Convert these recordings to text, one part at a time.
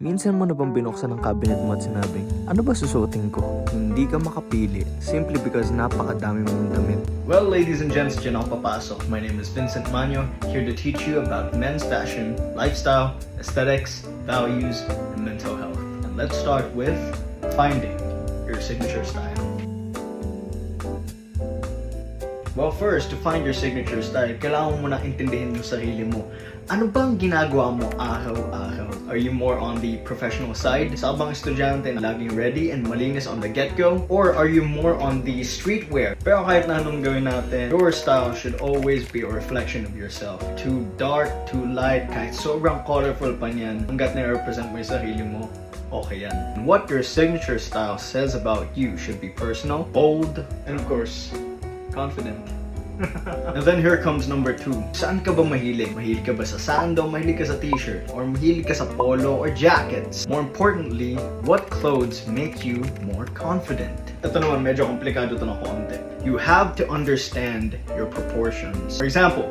Minsan mo na bang binuksan ang cabinet mo at sinabing, ano ba susuotin ko? Hindi ka makapili simply because napakadami mong damit. Well, ladies and gents, dyan ako papasok. My name is Vincent Manyo, here to teach you about men's fashion, lifestyle, aesthetics, values, and mental health. And let's start with finding your signature style. Well, first, to find your signature style, kailangan mo muna intindihin yung sarili mo. Ano bang ginagawa mo araw-araw? Are you more on the professional side? Sa bang estudyante na laging ready and malinis on the get-go? Or are you more on the streetwear? Pero kahit na anong gawin natin, your style should always be a reflection of yourself. Too dark, too light, kahit sobrang colorful pa niyan, hanggat na-represent mo yung sarili mo, okay yan. And what your signature style says about you should be personal, bold, and of course, confident. And then here comes number 2. Saan ka ba mahilig? Mahilig ka ba sa sando? Mahilig ka sa t-shirt? Or mahilig ka sa polo or jackets? More importantly, what clothes make you more confident? Ito naman, medyo komplikado ito ng konti. You have to understand your proportions. For example,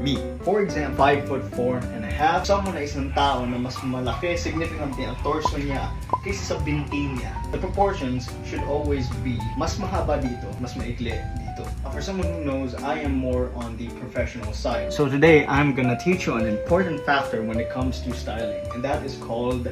me. For example, 5'4.5". Someone na isang tao na mas malaki, significantly ang torso niya kaysa sa binti niya. The proportions should always be mas mahaba dito, mas maikli dito. For someone who knows, I am more on the professional side. So today, I'm gonna teach you an important factor when it comes to styling, and that is called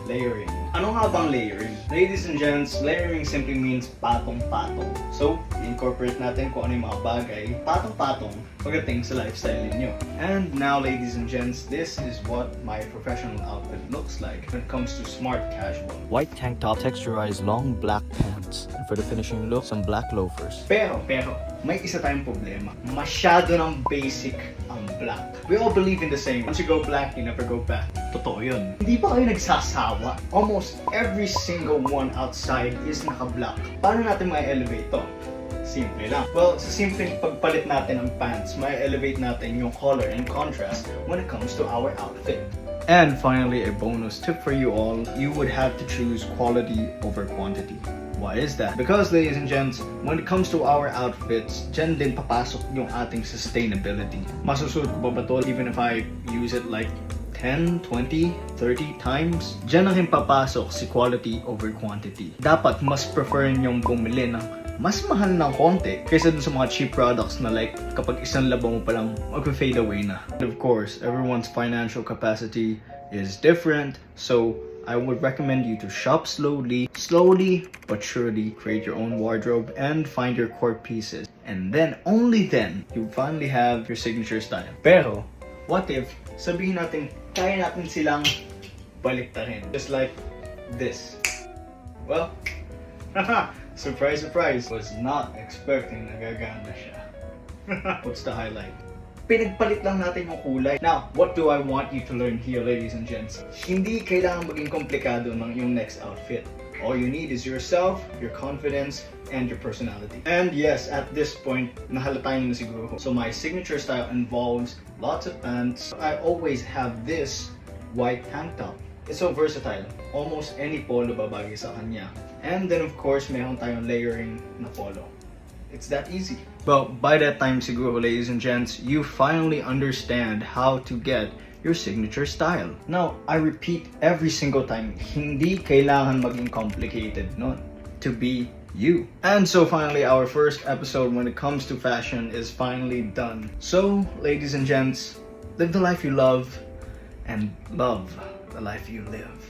layering. Ano nga bang layering? Ladies and gents, layering simply means patong-patong. So, incorporate natin kung ano yung mga bagay, patong-patong, pagdating sa lifestyle ninyo. And now, ladies and gents, this is what my professional outfit looks like when it comes to smart casual. White tank top, texturized long black pants. And for the finishing look, some black loafers. Pero, may isa tayong problema. Masyado ng basic ang black. We all believe in the same. Once you go black, you never go back. Totoo yun. Hindi ba kayo nagsasawa? Almost every single one outside is naka-black. Paano natin ma-elevate to? Simple lang. Well, sa simpleng pagpalit natin ng pants, ma-elevate natin yung color and contrast when it comes to our outfit. And finally, a bonus tip for you all, you would have to choose quality over quantity. Why is that? Because, ladies and gents, when it comes to our outfits, dyan din papasok yung ating sustainability. Masusuot ko ba to even if I use it like 10, 20, 30 times? Dyan na rin papasok si quality over quantity. Dapat mas prefer nyong bumili ng mas mahal ng konti kaysa dun sa mga cheap products na like kapag isang labaw mo pa lang mag-fade away na. And of course, everyone's financial capacity is different, so I would recommend you to shop slowly but surely create your own wardrobe and find your core pieces. And then, only then, you finally have your signature style. Pero, what if sabihin natin kaya natin silang baliktarin? Just like this. Well, surprise, surprise. Was not expecting na gagana siya. What's the highlight? Pinagpalit lang natin yung kulay. Now, what do I want you to learn here, ladies and gents? Hindi kailangan maging komplikado ng yung next outfit. All you need is yourself, your confidence, and your personality. And yes, at this point, nahalata nyo na siguro. So my signature style involves lots of pants. I always have this white tank top. It's so versatile. Almost any polo babagay sa kanya. And then of course, meron tayong layering na polo. It's that easy. Well, by that time siguro, ladies and gents, you finally understand how to get your signature style. Now, I repeat every single time, hindi kailangan maging complicated nun to be you. And so finally, our first episode when it comes to fashion is finally done. So, ladies and gents, live the life you love and love the life you live.